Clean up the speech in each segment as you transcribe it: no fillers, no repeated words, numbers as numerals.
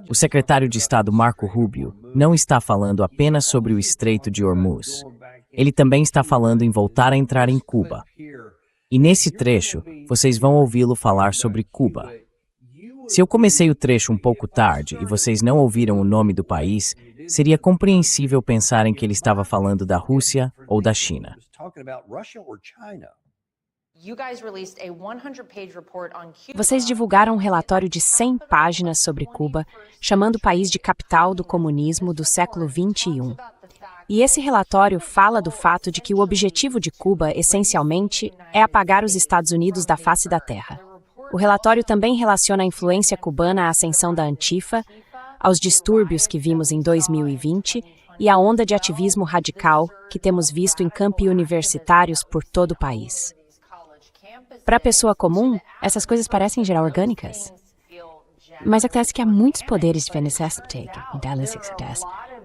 O secretário de Estado Marco Rubio não está falando apenas sobre o Estreito de Hormuz. Ele também está falando em voltar a entrar em Cuba. E nesse trecho, vocês vão ouvi-lo falar sobre Cuba. Se eu comecei o trecho um pouco tarde e vocês não ouviram o nome do país, seria compreensível pensarem que ele estava falando da Rússia ou da China. Vocês divulgaram um relatório de 100 páginas sobre Cuba, chamando o país de capital do comunismo do século XXI. E esse relatório fala do fato de que o objetivo de Cuba, essencialmente, é apagar os Estados Unidos da face da terra. O relatório também relaciona a influência cubana à ascensão da Antifa, aos distúrbios que vimos em 2020 e à onda de ativismo radical que temos visto em campi universitários por todo o país. Para a pessoa comum, essas coisas parecem gerar orgânicas. Mas acontece que há muitos poderes de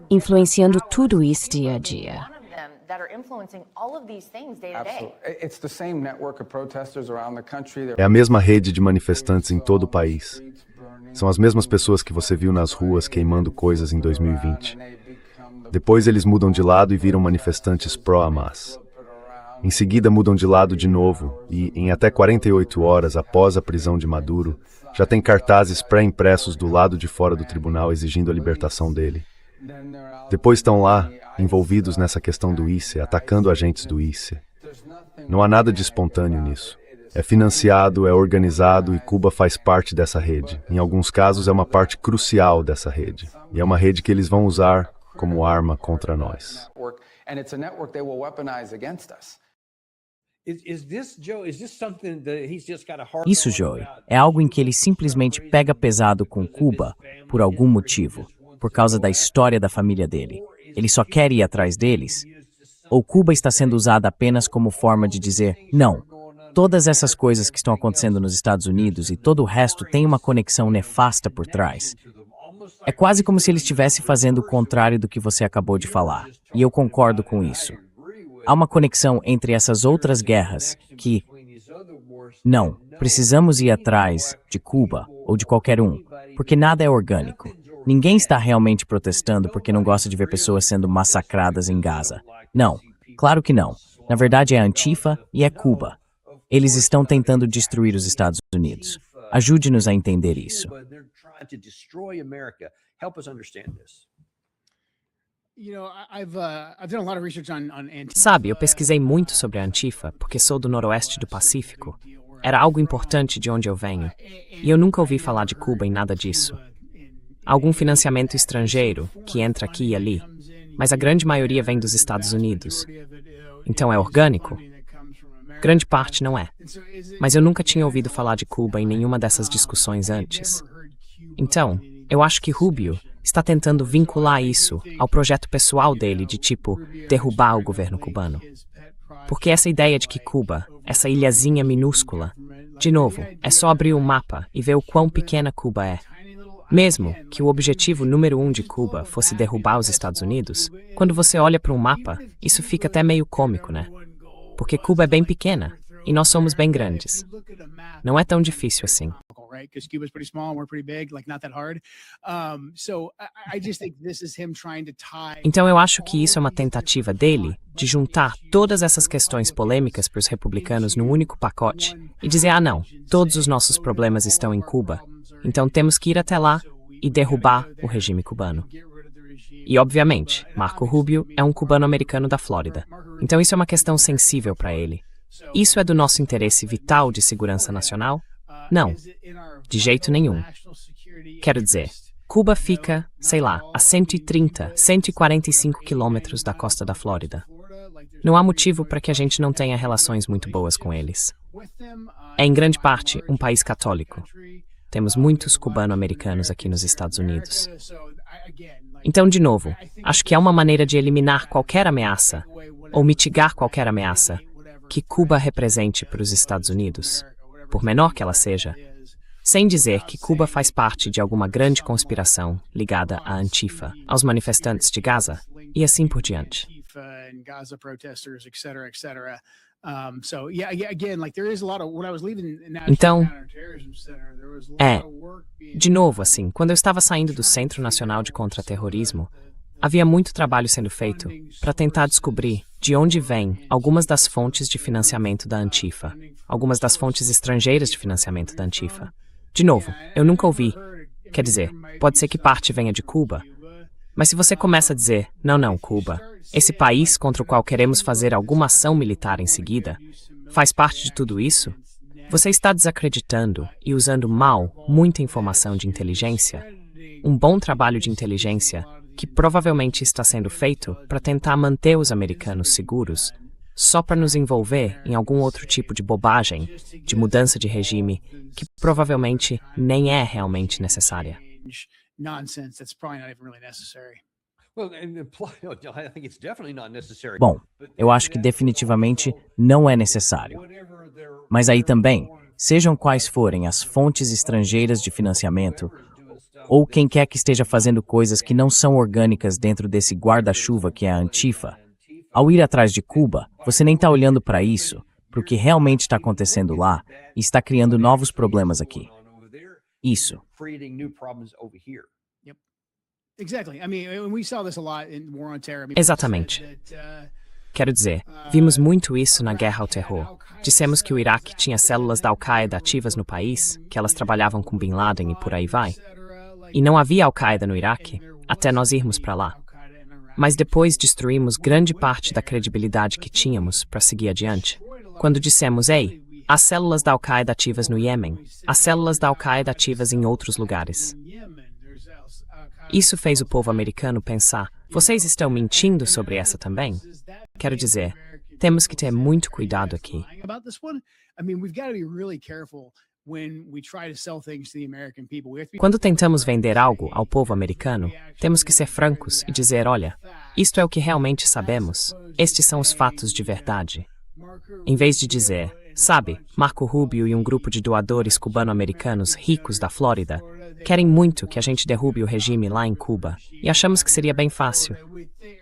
influenciando tudo isso dia a dia. É a mesma rede de manifestantes em todo o país. São as mesmas pessoas que você viu nas ruas queimando coisas em 2020. Depois eles mudam de lado e viram manifestantes pró-Hamas. Em seguida mudam de lado de novo e, em até 48 horas após a prisão de Maduro, já tem cartazes pré-impressos do lado de fora do tribunal exigindo a libertação dele. Depois estão lá, envolvidos nessa questão do ICE, atacando agentes do ICE. Não há nada de espontâneo nisso. É financiado, é organizado e Cuba faz parte dessa rede. Em alguns casos é uma parte crucial dessa rede. E é uma rede que eles vão usar como arma contra nós. Isso, Joey, é algo em que ele simplesmente pega pesado com Cuba por algum motivo, por causa da história da família dele. Ele só quer ir atrás deles? Ou Cuba está sendo usada apenas como forma de dizer, não, todas essas coisas que estão acontecendo nos Estados Unidos e todo o resto tem uma conexão nefasta por trás? É quase como se ele estivesse fazendo o contrário do que você acabou de falar, e eu concordo com isso. Há uma conexão entre essas outras guerras que, não, precisamos ir atrás de Cuba ou de qualquer um, porque nada é orgânico. Ninguém está realmente protestando porque não gosta de ver pessoas sendo massacradas em Gaza. Não, claro que não. Na verdade é a Antifa e é Cuba. Eles estão tentando destruir os Estados Unidos. Ajude-nos a entender isso. Sabe, eu pesquisei muito sobre a Antifa porque sou do noroeste do Pacífico. Era algo importante de onde eu venho. E eu nunca ouvi falar de Cuba em nada disso. Há algum financiamento estrangeiro que entra aqui e ali, mas a grande maioria vem dos Estados Unidos. Então é orgânico? Grande parte não é. Mas eu nunca tinha ouvido falar de Cuba em nenhuma dessas discussões antes. Então, eu acho que Rubio está tentando vincular isso ao projeto pessoal dele de tipo derrubar o governo cubano. Porque essa ideia de que Cuba, essa ilhazinha minúscula, de novo, é só abrir um mapa e ver o quão pequena Cuba é. Mesmo que o objetivo número 1 de Cuba fosse derrubar os Estados Unidos, quando você olha para um mapa, isso fica até meio cômico, né? Porque Cuba é bem pequena e nós somos bem grandes. Não é tão difícil assim. Então eu acho que isso é uma tentativa dele de juntar todas essas questões polêmicas para os republicanos num único pacote e dizer, ah não, todos os nossos problemas estão em Cuba, então temos que ir até lá e derrubar o regime cubano. E obviamente, Marco Rubio é um cubano-americano da Flórida, então isso é uma questão sensível para ele. Isso é do nosso interesse vital de segurança nacional? Não, de jeito nenhum. Quero dizer, Cuba fica, sei lá, a 130, 145 quilômetros da costa da Flórida. Não há motivo para que a gente não tenha relações muito boas com eles. É em grande parte um país católico. Temos muitos cubano-americanos aqui nos Estados Unidos. Então, de novo, acho que há uma maneira de eliminar qualquer ameaça, ou mitigar qualquer ameaça, que Cuba represente para os Estados Unidos, por menor que ela seja, sem dizer que Cuba faz parte de alguma grande conspiração ligada à Antifa, aos manifestantes de Gaza, e assim por diante. Então, de novo, assim, quando eu estava saindo do Centro Nacional de Contra-Terrorismo, havia muito trabalho sendo feito para tentar descobrir de onde vêm algumas das fontes de financiamento da Antifa, algumas das fontes estrangeiras de financiamento da Antifa. De novo, eu nunca ouvi. Quer dizer, pode ser que parte venha de Cuba. Mas se você começa a dizer, não, Cuba, esse país contra o qual queremos fazer alguma ação militar em seguida, faz parte de tudo isso, você está desacreditando e usando mal muita informação de inteligência, um bom trabalho de inteligência que provavelmente está sendo feito para tentar manter os americanos seguros, só para nos envolver em algum outro tipo de bobagem, de mudança de regime, que provavelmente nem é realmente necessária. Bom, eu acho que definitivamente não é necessário. Mas aí também, sejam quais forem as fontes estrangeiras de financiamento, ou quem quer que esteja fazendo coisas que não são orgânicas dentro desse guarda-chuva que é a Antifa, ao ir atrás de Cuba, você nem está olhando para isso, para o que realmente está acontecendo lá, e está criando novos problemas aqui. Isso. Exatamente. Quero dizer, vimos muito isso na guerra ao terror. Dissemos que o Iraque tinha células da Al-Qaeda ativas no país, que elas trabalhavam com Bin Laden e por aí vai. E não havia Al-Qaeda no Iraque, até nós irmos para lá. Mas depois destruímos grande parte da credibilidade que tínhamos para seguir adiante. Quando dissemos, ei, há células da Al-Qaeda ativas no Iêmen, há células da Al-Qaeda ativas em outros lugares. Isso fez o povo americano pensar, vocês estão mentindo sobre essa também? Quero dizer, temos que ter muito cuidado aqui. Quando tentamos vender algo ao povo americano, temos que ser francos e dizer, olha, isto é o que realmente sabemos, estes são os fatos de verdade. Em vez de dizer, sabe, Marco Rubio e um grupo de doadores cubano-americanos ricos da Flórida querem muito que a gente derrube o regime lá em Cuba, e achamos que seria bem fácil.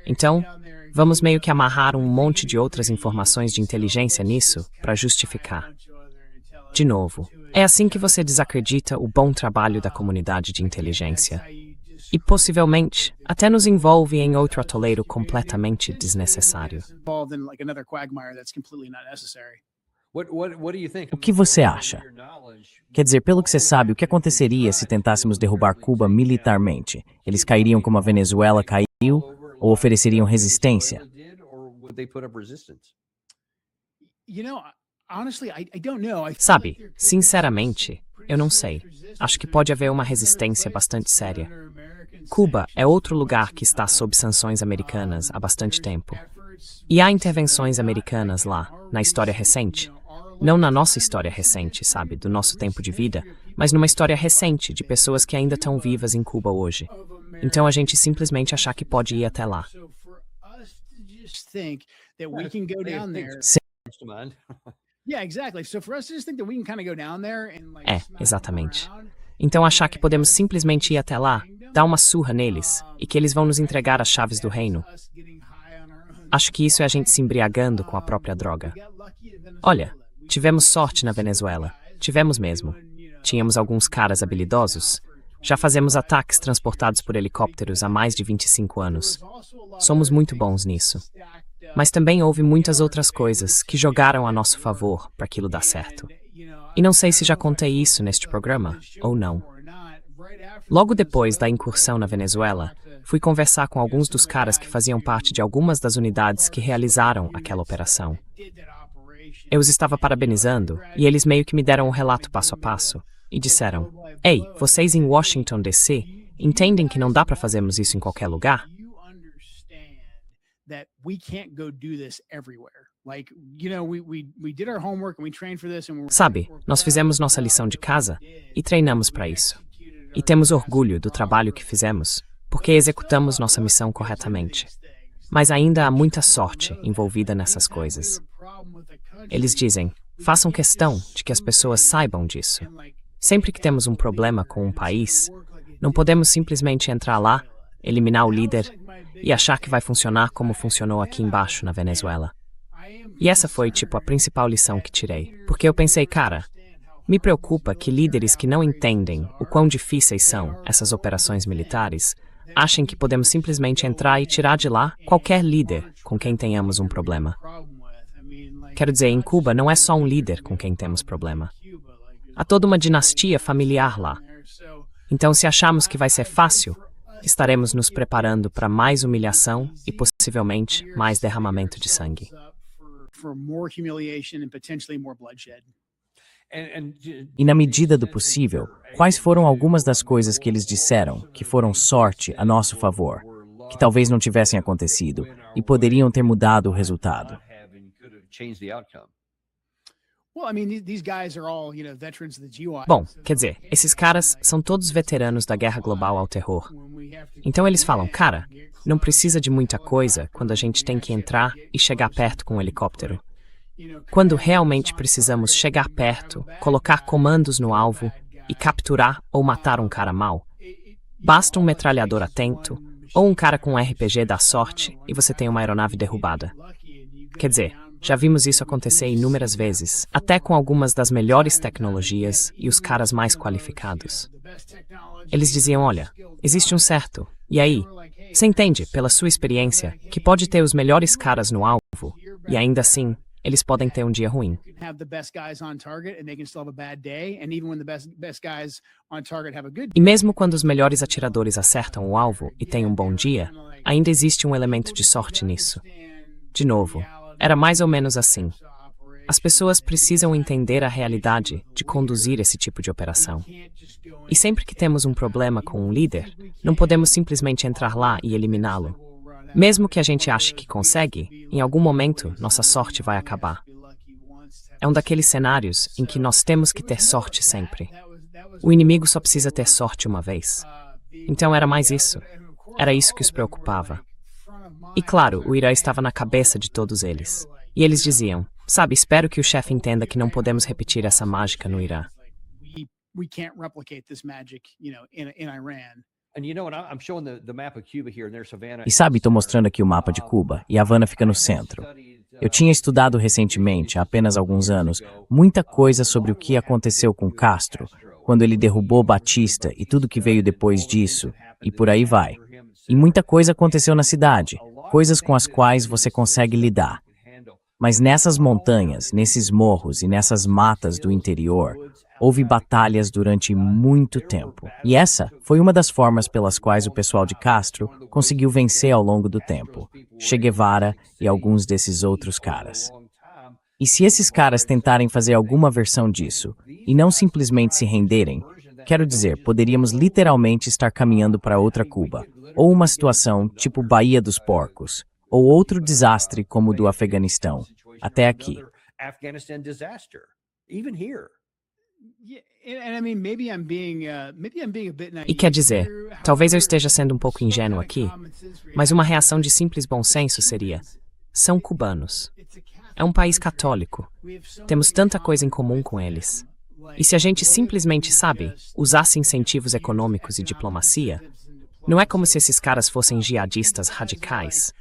Então, vamos meio que amarrar um monte de outras informações de inteligência nisso para justificar. De novo, é assim que você desacredita o bom trabalho da comunidade de inteligência. E possivelmente até nos envolve em outro atoleiro completamente desnecessário. O que você acha? Quer dizer, pelo que você sabe, o que aconteceria se tentássemos derrubar Cuba militarmente? Eles cairiam como a Venezuela caiu ou ofereceriam resistência? Sabe, sinceramente, eu não sei. Acho que pode haver uma resistência bastante séria. Cuba é outro lugar que está sob sanções americanas há bastante tempo. E há intervenções americanas lá, na história recente. Não na nossa história recente, sabe, do nosso tempo de vida, mas numa história recente de pessoas que ainda estão vivas em Cuba hoje. Então a gente simplesmente achar que pode ir até lá. Sim. Exatamente. Então achar que podemos simplesmente ir até lá, dar uma surra neles, e que eles vão nos entregar as chaves do reino. Acho que isso é a gente se embriagando com a própria droga. Olha, tivemos sorte na Venezuela. Tivemos mesmo. Tínhamos alguns caras habilidosos. Já fazemos ataques transportados por helicópteros há mais de 25 anos. Somos muito bons nisso. Mas também houve muitas outras coisas que jogaram a nosso favor para aquilo dar certo. E não sei se já contei isso neste programa, ou não. Logo depois da incursão na Venezuela, fui conversar com alguns dos caras que faziam parte de algumas das unidades que realizaram aquela operação. Eu os estava parabenizando, e eles meio que me deram um relato passo a passo, e disseram, ei, vocês em Washington, D.C., entendem que não dá para fazermos isso em qualquer lugar? Sabe, nós fizemos nossa lição de casa e treinamos para isso. E temos orgulho do trabalho que fizemos, porque executamos nossa missão corretamente. Mas ainda há muita sorte envolvida nessas coisas. Eles dizem, façam questão de que as pessoas saibam disso. Sempre que temos um problema com um país, não podemos simplesmente entrar lá, eliminar o líder e achar que vai funcionar como funcionou aqui embaixo na Venezuela. E essa foi, tipo, a principal lição que tirei. Porque eu pensei, cara, me preocupa que líderes que não entendem o quão difíceis são essas operações militares achem que podemos simplesmente entrar e tirar de lá qualquer líder com quem tenhamos um problema. Quero dizer, em Cuba não é só um líder com quem temos problema. Há toda uma dinastia familiar lá. Então, se achamos que vai ser fácil, estaremos nos preparando para mais humilhação e possivelmente mais derramamento de sangue. E na medida do possível, quais foram algumas das coisas que eles disseram que foram sorte a nosso favor, que talvez não tivessem acontecido e poderiam ter mudado o resultado? Bom, quer dizer, esses caras são todos veteranos da guerra global ao terror. Então eles falam, cara, não precisa de muita coisa quando a gente tem que entrar e chegar perto com um helicóptero. Quando realmente precisamos chegar perto, colocar comandos no alvo e capturar ou matar um cara mau, basta um metralhador atento ou um cara com um RPG da sorte e você tem uma aeronave derrubada. Quer dizer, já vimos isso acontecer inúmeras vezes, até com algumas das melhores tecnologias e os caras mais qualificados. Eles diziam, olha, existe um certo, e aí, você entende, pela sua experiência, que pode ter os melhores caras no alvo, e ainda assim, eles podem ter um dia ruim. E mesmo quando os melhores atiradores acertam o alvo e têm um bom dia, ainda existe um elemento de sorte nisso. De novo, era mais ou menos assim. As pessoas precisam entender a realidade de conduzir esse tipo de operação. E sempre que temos um problema com um líder, não podemos simplesmente entrar lá e eliminá-lo. Mesmo que a gente ache que consegue, em algum momento nossa sorte vai acabar. É um daqueles cenários em que nós temos que ter sorte sempre. O inimigo só precisa ter sorte uma vez. Então era mais isso. Era isso que os preocupava. E claro, o Irã estava na cabeça de todos eles. E eles diziam, sabe, espero que o chefe entenda que não podemos repetir essa mágica no Irã. E sabe, estou mostrando aqui o mapa de Cuba, e Havana fica no centro. Eu tinha estudado recentemente, há apenas alguns anos, muita coisa sobre o que aconteceu com Castro, quando ele derrubou Batista e tudo que veio depois disso, e por aí vai. E muita coisa aconteceu na cidade, coisas com as quais você consegue lidar. Mas nessas montanhas, nesses morros e nessas matas do interior, houve batalhas durante muito tempo. E essa foi uma das formas pelas quais o pessoal de Castro conseguiu vencer ao longo do tempo. Che Guevara e alguns desses outros caras. E se esses caras tentarem fazer alguma versão disso, e não simplesmente se renderem, quero dizer, poderíamos literalmente estar caminhando para outra Cuba, ou uma situação tipo Baía dos Porcos, ou outro desastre como o do Afeganistão, até aqui. E quer dizer, talvez eu esteja sendo um pouco ingênuo aqui, mas uma reação de simples bom senso seria: são cubanos. É um país católico. Temos tanta coisa em comum com eles. E se a gente simplesmente, sabe, usasse incentivos econômicos e diplomacia, não é como se esses caras fossem jihadistas radicais.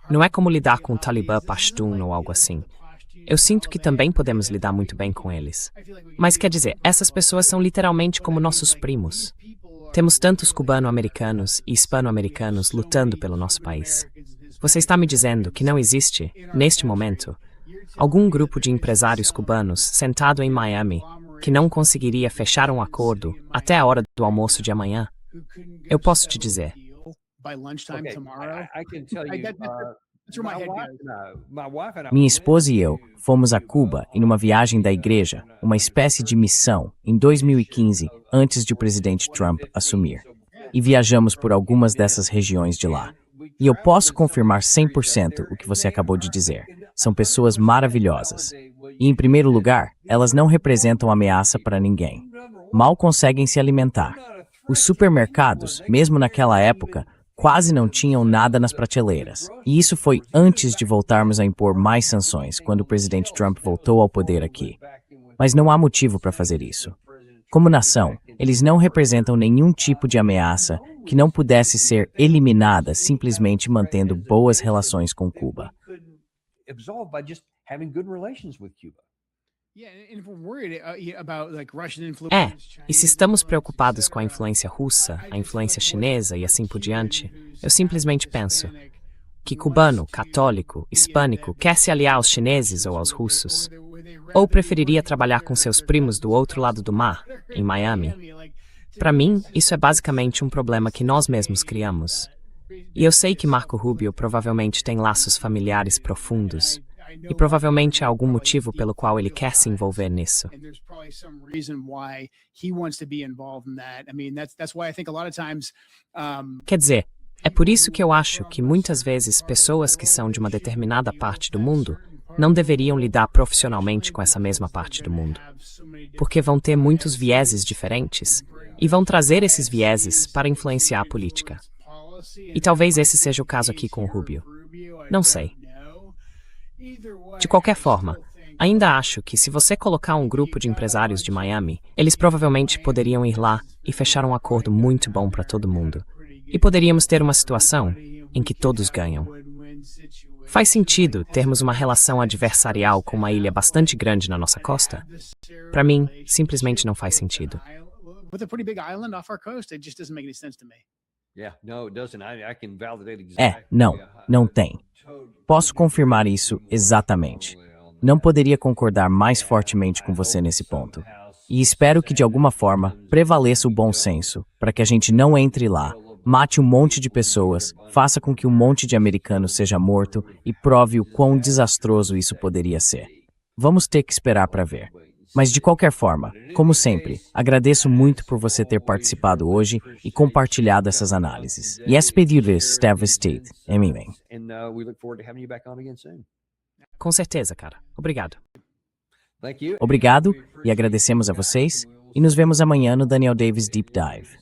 Não é como lidar com o Talibã Pashtun ou algo assim. Eu sinto que também podemos lidar muito bem com eles. Mas quer dizer, essas pessoas são literalmente como nossos primos. Temos tantos cubano-americanos e hispano-americanos lutando pelo nosso país. Você está me dizendo que não existe, neste momento, algum grupo de empresários cubanos sentado em Miami que não conseguiria fechar um acordo até a hora do almoço de amanhã? Eu posso te dizer. Minha esposa e eu fomos a Cuba em uma viagem da igreja, uma espécie de missão, em 2015, antes de o presidente Trump assumir. E viajamos por algumas dessas regiões de lá. E eu posso confirmar 100% o que você acabou de dizer. São pessoas maravilhosas. E, em primeiro lugar, elas não representam ameaça para ninguém. Mal conseguem se alimentar. Os supermercados, mesmo naquela época, quase não tinham nada nas prateleiras. E isso foi antes de voltarmos a impor mais sanções, quando o presidente Trump voltou ao poder aqui. Mas não há motivo para fazer isso. Como nação, eles não representam nenhum tipo de ameaça que não pudesse ser eliminada simplesmente mantendo boas relações com Cuba. having good relations with Cuba. E se estamos preocupados com a influência russa, a influência chinesa e assim por diante, eu simplesmente penso: que cubano, católico, hispânico quer se aliar aos chineses ou aos russos? Ou preferiria trabalhar com seus primos do outro lado do mar, em Miami? Para mim, isso é basicamente um problema que nós mesmos criamos. E eu sei que Marco Rubio provavelmente tem laços familiares profundos, e provavelmente há algum motivo pelo qual ele quer se envolver nisso. Quer dizer, é por isso que eu acho que muitas vezes pessoas que são de uma determinada parte do mundo não deveriam lidar profissionalmente com essa mesma parte do mundo. Porque vão ter muitos vieses diferentes e vão trazer esses vieses para influenciar a política. E talvez esse seja o caso aqui com o Rubio. Não sei. De qualquer forma, ainda acho que se você colocar um grupo de empresários de Miami, eles provavelmente poderiam ir lá e fechar um acordo muito bom para todo mundo. E poderíamos ter uma situação em que todos ganham. Faz sentido termos uma relação adversarial com uma ilha bastante grande na nossa costa? Para mim, simplesmente não faz sentido. Não tem. Posso confirmar isso exatamente. Não poderia concordar mais fortemente com você nesse ponto. E espero que de alguma forma prevaleça o bom senso, para que a gente não entre lá, mate um monte de pessoas, faça com que um monte de americanos seja morto e prove o quão desastroso isso poderia ser. Vamos ter que esperar para ver. Mas de qualquer forma, como sempre, agradeço muito por você ter participado hoje e compartilhado essas análises. E as pedidas esteve state, Eminem. Com certeza, cara. Obrigado. Obrigado e agradecemos a vocês e nos vemos amanhã no Daniel Davis Deep Dive.